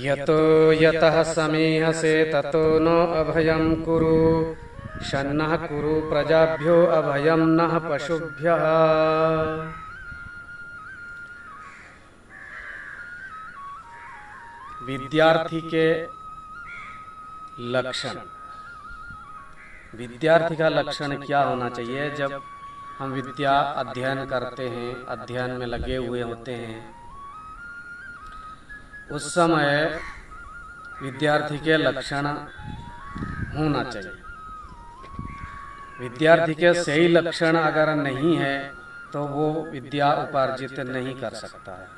यतो यतः समीहसे ततो नो अभयं कुरु शन्नः कुरु प्रजाभ्यो अभयं नः पशुभ्यः। विद्यार्थी के लक्षण। विद्यार्थी का लक्षण क्या होना चाहिए? जब हम विद्या अध्ययन करते हैं, अध्ययन में लगे हुए होते हैं, उस समय विद्यार्थी के लक्षण होना चाहिए। विद्यार्थी के सही लक्षण अगर नहीं है तो वो विद्या उपार्जित नहीं कर सकता है।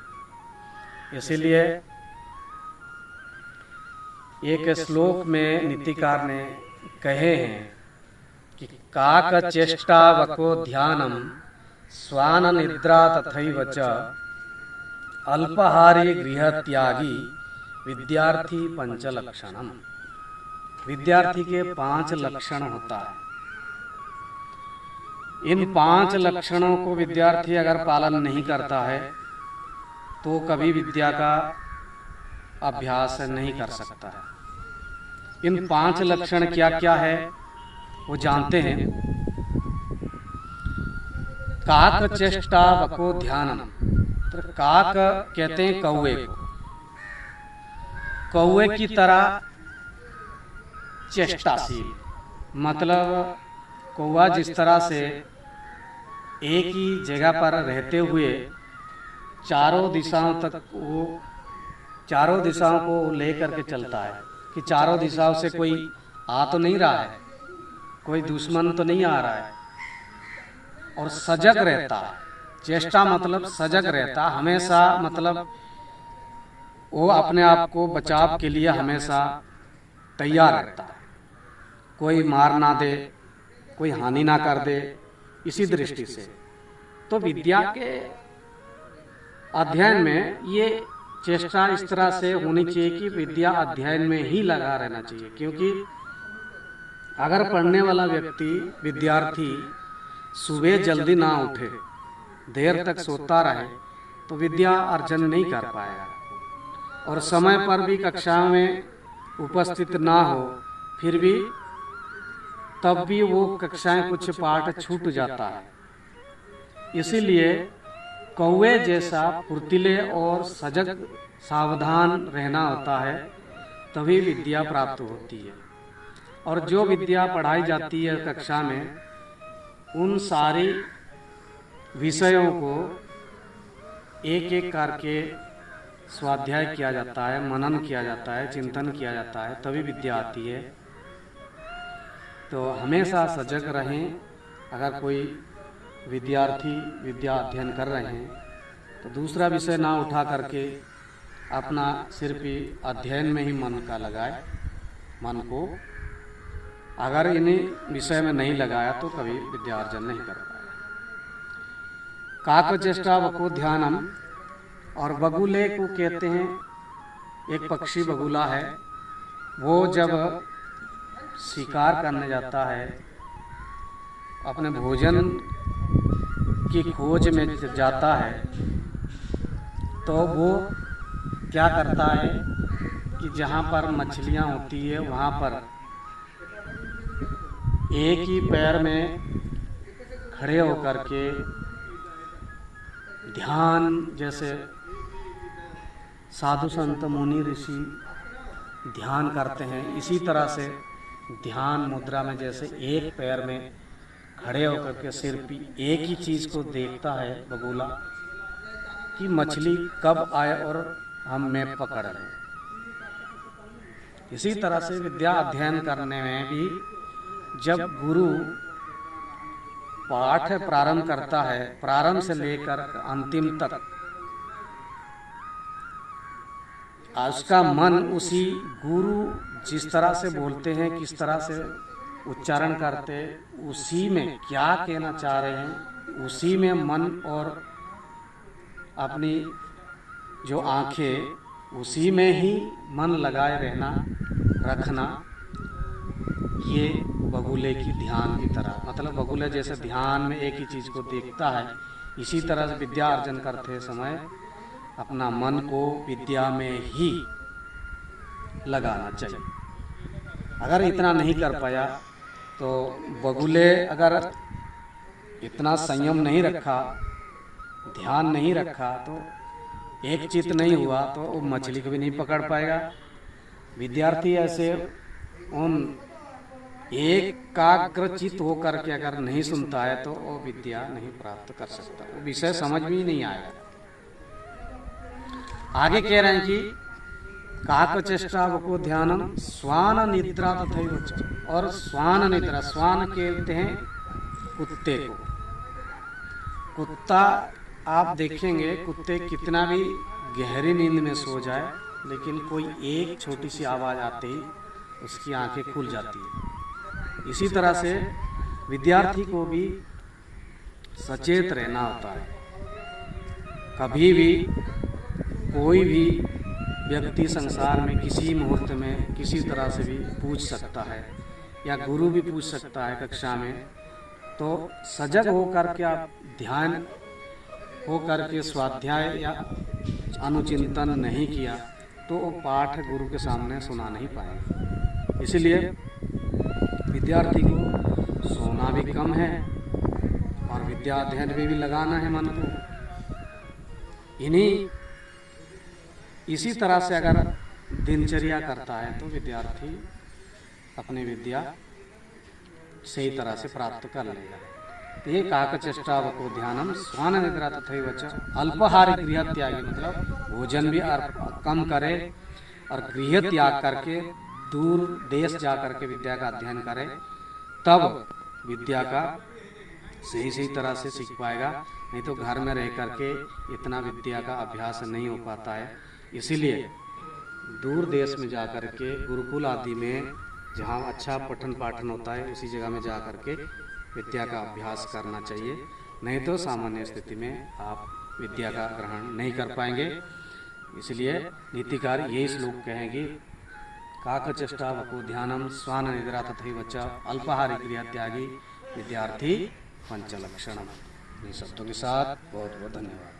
इसीलिए एक श्लोक में नीतिकार ने कहे हैं कि काक चेष्टा वको ध्यानम स्वान निद्रा तथैव च अल्पहारी गृह त्यागी विद्यार्थी पंचलक्षणम। विद्यार्थी के 5 लक्षण होता है। इन 5 लक्षणों को विद्यार्थी अगर पालन नहीं करता है तो कभी विद्या का अभ्यास नहीं कर सकता है। इन 5 लक्षण क्या क्या है वो जानते हैं। काक चेष्टा वको ध्यानम। तो काक कहते हैं कौवे को। कौवे की तरह चेष्टाशील, मतलब कौवा जिस तरह से एक ही जगह पर रहते हुए चारों दिशाओं तक वो चारों दिशाओं को लेकर के चलता है कि चारों दिशाओं से कोई आ तो नहीं रहा है, कोई दुश्मन तो नहीं आ रहा है, और सजग रहता है। चेष्टा मतलब सजग रहता, हमेशा मतलब वो अपने आप को बचाव के लिए हमेशा तैयार रहता है, कोई मार ना दे, कोई हानि ना कर दे। इसी दृष्टि से तो विद्या के अध्ययन में ये चेष्टा इस तरह से होनी चाहिए कि विद्या अध्ययन में ही लगा रहना चाहिए। क्योंकि अगर पढ़ने वाला व्यक्ति, विद्यार्थी सुबह जल्दी ना उठे, देर तक सोता रहे तो विद्या अर्जन नहीं कर पाएगा, और समय पर भी कक्षा में उपस्थित ना हो, फिर भी तब भी वो कक्षाएं कुछ पाठ छूट जाता है। इसीलिए कौवे जैसा फुर्तीले और सजग सावधान रहना होता है, तभी विद्या प्राप्त होती है। और जो विद्या पढ़ाई जाती है कक्षा में, उन सारी विषयों को एक एक करके स्वाध्याय किया जाता है, मनन किया जाता है, चिंतन किया जाता है, तभी विद्या आती है। तो हमेशा सजग रहें। अगर कोई विद्यार्थी विद्या अध्ययन कर रहे हैं तो दूसरा विषय ना उठा करके अपना सिर्फ अध्ययन में ही मन का लगाए। मन को अगर इन्हीं विषय में नहीं लगाया तो कभी विद्या अर्जन नहीं कर पाएगा। काक चेष्टा वको ध्यानम। और बगुले को कहते हैं, एक पक्षी बगुला है, वो जब शिकार करने जाता है, अपने भोजन की खोज में जाता है, तो वो क्या करता है कि जहाँ पर मछलियाँ होती है वहाँ पर एक ही पैर में खड़े होकर के ध्यान, जैसे साधु संत मुनि ऋषि ध्यान करते हैं, इसी तरह से ध्यान मुद्रा में जैसे एक पैर में खड़े होकर के सिर्फ एक ही चीज़ को देखता है बगुला कि मछली कब आए और हम में पकड़ लें। इसी तरह से विद्या अध्ययन करने में भी जब गुरु पाठ प्रारंभ करता है, प्रारंभ से लेकर अंतिम तक उसका मन उसी गुरु जिस तरह से बोलते हैं, किस तरह से उच्चारण करते, उसी में क्या कहना चाह रहे हैं, उसी में मन और अपनी जो आंखें, उसी में ही मन लगाए रहना, रखना। ये बगुले की ध्यान की तरह, मतलब बगुले जैसे ध्यान में एक ही चीज़ को देखता है, इसी तरह से विद्या अर्जन करते समय अपना मन को विद्या में ही लगाना चाहिए। अगर इतना नहीं कर पाया तो बगुले अगर इतना संयम नहीं रखा, ध्यान नहीं रखा, तो एक चित नहीं हुआ तो वो मछली को भी नहीं पकड़ पाएगा। विद्यार्थी ऐसे उन एकाग्रचित होकर के अगर नहीं सुनता है तो वो विद्या नहीं प्राप्त कर सकता, वो विषय समझ में ही नहीं आएगा। आगे कह रहे हैं कि काकचेष्टा को ध्यानम स्वान निद्रा तथैव। और स्वान निद्रा, स्वान कहते हैं कुत्ते को। कुत्ता आप देखेंगे, कुत्ते कितना भी गहरी नींद में सो जाए, लेकिन कोई एक छोटी सी आवाज़ आते ही उसकी आंखें खुल जाती है। इसी तरह से विद्यार्थी को भी सचेत रहना होता है। कभी भी कोई भी व्यक्ति संसार में किसी मुहूर्त में किसी तरह से भी पूछ सकता है, या गुरु भी पूछ सकता है कक्षा में। तो सजग होकर के आप ध्यान होकर के स्वाध्याय या अनुचिंतन नहीं किया तो वो पाठ गुरु के सामने सुना नहीं पाएगा। इसलिए विद्यार्थी को सोना भी कम है और विद्या अध्ययन में भी लगाना है मन को। इसी तरह से अगर दिनचर्या करता है तो विद्यार्थी अपनी विद्या सही तरह से प्राप्त कर लेगा। ये काकचेष्टा को ध्यानम स्वान निद्रा तथैव च अल्पाहारी गृह त्यागी, मतलब भोजन भी कम करे और गृह त्याग करके दूर देश जा करके विद्या का अध्ययन करे, तब विद्या का सही तरह से सीख पाएगा। नहीं तो घर में रह करके इतना विद्या का अभ्यास नहीं हो पाता है। इसीलिए दूर देश में जा करके गुरुकुल आदि में जहाँ अच्छा पठन पाठन होता है उसी जगह में जा करके विद्या का अभ्यास करना चाहिए। नहीं तो सामान्य स्थिति में आप विद्या का ग्रहण नहीं कर पाएंगे। इसलिए नीतिकार यही श्लोक कहेंगे, काकचेष्टा वको ध्यानम स्वान निद्रा तथैव च अल्पाहारी गृह त्यागी विद्यार्थी पंचलक्षणम। इन शब्दों के साथ बहुत बहुत धन्यवाद।